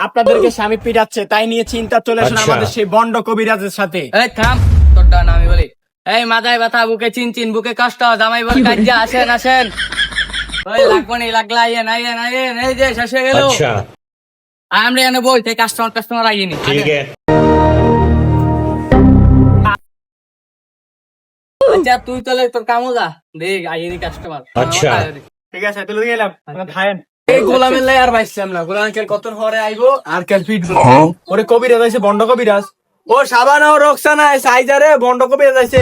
আপনাদেরকে স্বামী পিটাচ্ছে, তাই নিয়ে চিন্তা চলে আসুন আমাদের সেই বন্ড কবিরাজের সাথে। এই থাম, তোর ডান আমি বলি। এই মাথায় ব্যথা, বুকে চিনচিন, বুকে কষ্ট, জামাই বল কাজে আসেন আসেন। ওই লাগবো নি, লাগলা আইয়েন আইয়েন আইয়েন। এই যে শেষ হয়ে গেল। আমরা এনে বই থেকে কাস্টমার আইয়েনি। আচ্ছা তুই তাহলে তোর কামও যা, দেখ আইয়েনি কাস্টমার। আচ্ছা। ঠিক আছে, তুলে গেলাম, খায়েন। এই গোলামের লাই আর বাইছিলাম না, গোলাম কেল কত হরে আইবো আর কেল ফিটবো। ওরে কবিরাজ আইছে, বন্ড কবিরাজ। ও সাবানা ও রক্সানা সাইজারে বন্ড কবিরাজ আইছে।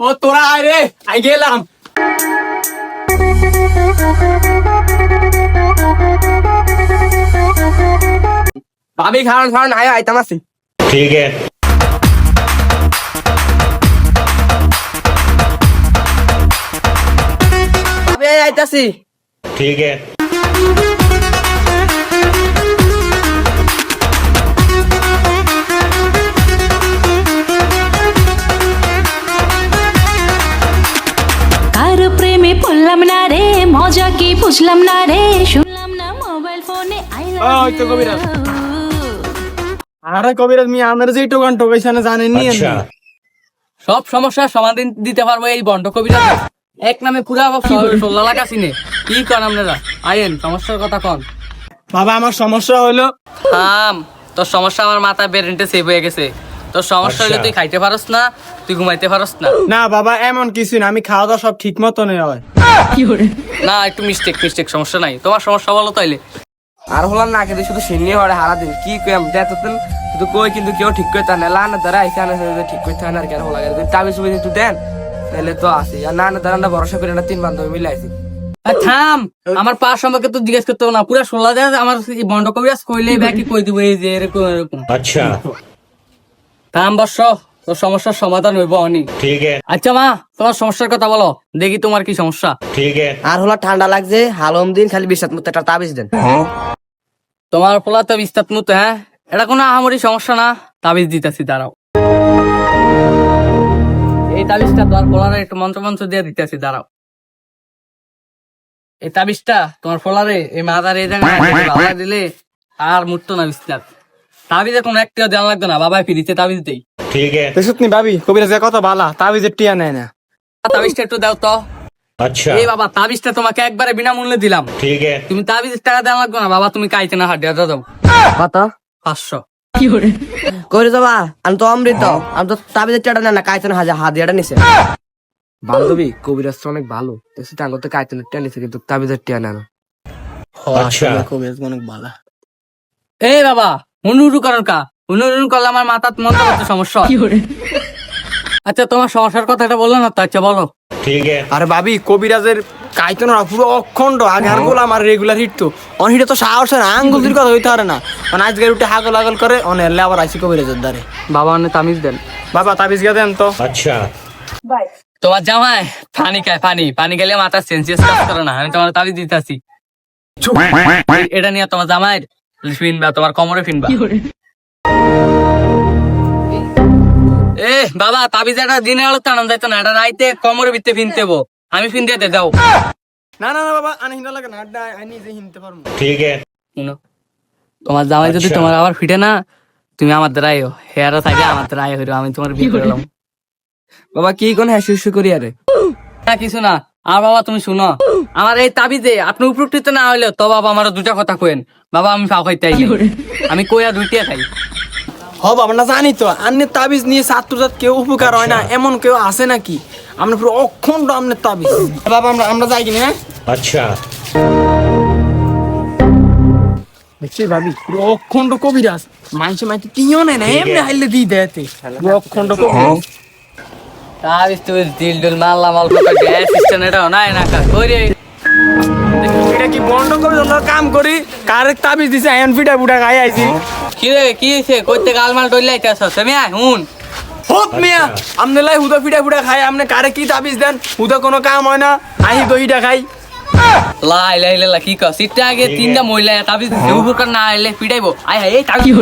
ও তোরা আয় রে, আই গেলাম। ভাবি খাওয়ান খাওয়ান, আয় আইতাম আছি। ठीक है। ভাবি আইতাছি। ठीक है। কার প্রেমে পড়লাম না রে, মজা কি বুঝলাম না রে, শুনলাম না মোবাইল ফোনে আই ওই তো কবিরাজ। আরে কবিরাজ মিয়া, আপনারা যে টোকান টোকাইছে না জানেন নি? अच्छा। সব সমস্যার সমাধান দিতে পারবো এই বন্ড কবিরা। এক নামে পুরা 16 লাখ আসিনে। কি কন আপনারা? আইয়েন, সমস্যার কথা কন। বাবা আমার সমস্যা হলো, থাম, তোর সমস্যা আমার মাথায় বেরেন্টে সেভ হয়ে গেছে। তোর সমস্যা হলো তুই খাইতে পারস না, তুই ঘুমাইতে পারস না। না বাবা এমন কিছু না, আমি খাওয়া দাওয়া সব ঠিক মতো নেই হয়। না একটু মিস্টেক সমস্যা নাই। তোমার সমস্যা বলো তাইলে। আর হলাম না কিন্তু শুধু সিন্নি হরে হারা দিন কি কইম দেতন শুধু কই কিন্তু কেউ ঠিক করতে না লানা দ্বারা এখানে ঠিক করতে না আর কেন হলা গেল তাবি সুবি একটু দেন তাহলে তো আসি আর না না দ্বারা না ভরসা করে না তিন বান্ধবী মিলে আইছি। থাম, আমার পা সম্পর্কে তো জিজ্ঞেস করতে হবে না, পুরা 16 যায় আমার বন্ড কবিরাজ কইলে ব্যাকি কই দিব এই যে এরকম এরকম। अच्छा। থাম বর্ষ, তোর সমস্যার সমাধান হইব অনেক। ठीक है। আচ্ছা মা, তোমার সমস্যার কথা বলো, দেখি তোমার কি সমস্যা। ठीक है। আর হলা ঠান্ডা লাগছে হালম দিন খালি বিশাত মতো একটা তাবিজ দেন। তোমার পোলা তো বিস্তার মতো, হ্যাঁ এটা কোনো আহামরি সমস্যা না, তাবিজ দিতেছি দাঁড়াও। এই তাবিজটা তোমার পোলারে একটু মন্ত্র দিয়ে দিতেছি দাঁড়াও। এই তাবিজটা তোমার পোলারে এই মাথার এই জায়গায় দিলে আর মুটতো না বিস্তার। তাবিজের কোনো একটা দেওয়া লাগতো না, বাবাই ফিরিতে তাবিজ দেই। ठीक है। সত্যি ভাবি কবিরাজ কত বালা, তাবিজের টিয়া নেয় না। তাবিজটা একটু দাও তো। अच्छा। এই বাবা তাবিজটা তোমাকে একবারে বিনামূল্যে দিলাম, ठीक है। তুমি তাবিজের টাকা দেওয়া লাগবে না বাবা, তুমি কাইতে না হাট দাও দাও। কত 500। করে যাবা আমি তো অমৃত আমি তো তাবিজের টাটা না কাইতন হাদিয়াটা নিছে। বান্ধবী কবিরাজ অনেক ভালো দেখছি টাঙ্গতে কাইতনের টিয়া নিছে কিন্তু তাবিজের টিয়া না। अच्छा। কবিরাজ অনেক বালা। এই বাবা হুনুরু করার কা, হুনুরু করলে আমার মাথার মধ্যে কত সমস্যা। আচ্ছা তোমার সমস্যার কথাটা বললো না তো, আচ্ছা বলো। ठीक है। আরে ভাবি কবিরাজের কাইতন পুরো অখণ্ড, আগে আর গোলাম আর রেগুলার হিট তো অনহিটা তো সাহস না, আঙ্গুল দির কথা হইতে পারে না, মানে আজকে উঠে হাগল আগল করে অনেলে আবার আইসি কবিরাজের দ্বারে। বাবা অনেক তামিজ দেন। বাবা তাবিজ গা দেন তো। अच्छा। তোমার জামাই পানি খায়, পানি খেলে মাথা সেন্সিয়াস কাজ করে না, আমি তোমার তাবিজ দিতেছি। এটা নিয়ে তোমার জামাই ফিনবা, তোমার কোমরে ফিনবা। এ বাবা তাবিজ এটা দিনে আলো টানান যাইতো না, এটা রাইতে কোমরে ভিতরে ফিনতেবো, আমি ফিন দিয়ে দাও। না না না বাবা আনি হিন্দা লাগে না, আড্ডা আনি নিজে হিনতে পারবো। ठीक है। শুনো, তোমার জামাই যদি আচ্ছা। তোমার আবার ফিটে না, তুমি আমার দ্বারা আইও, হেয়ারও থাকে আমার দ্বারা আইও, আমি তোমার বিয়ে করলাম। বাবা কি কোন হ্যাঁ শুশু করি আরে না কিছু না। আর বাবা তুমি শুনো, আমার এই তাবিজে আপনি উপকৃত না হইলে তো বাবা আমার দুটা কথা কইেন। বাবা আমি পাও খাইতে আইনি, আমি কইয়া দুইটা খাই। হ বাবা না জানি তো, আন্নের তাবিজ নিয়ে ছাত্রজাত কেউ উপকার হয় না এমন কেউ আছে নাকি? আমরা পুরো অখণ্ড আমনের তাবিজ। বাবা আমরা আমরা যাই কিনা, হ্যাঁ अच्छा। দেখছি ভাবি পুরো অখণ্ড কবিরাজ, মাইছে মাইতে টিও নেয় না, এমনি হাইলে দিয়ে দেয়তে পুরো অখণ্ড কবিরাজ। তাবিজ তুমি দিল ডুল মাল্লা মাল কথা গ্যাস সিস্টেম এটাও নাই না কই রে। এটা কি বন্ধ করে আমরা কাম করি, কারেক তাবিজ দিছে আয়ন ফিটা ফুটা খাই আইছি। কি রে কি হইছে, কইতে গালমাল ডইলে আইতাছ তুমি? আয় হুন হোক মিয়া আমনে লাই হুদা ফিটা ফুটা খাই, আমনে কারে কি তাবিজ দেন, হুদা কোনো কাম হয় না, আহি দইটা খাই। লাই লাই লাই কি কস, সিটটা আগে তিনটা মহিলা তাবিজ উপকার না আইলে পিটাইবো। আয় হায় এই তাবিজ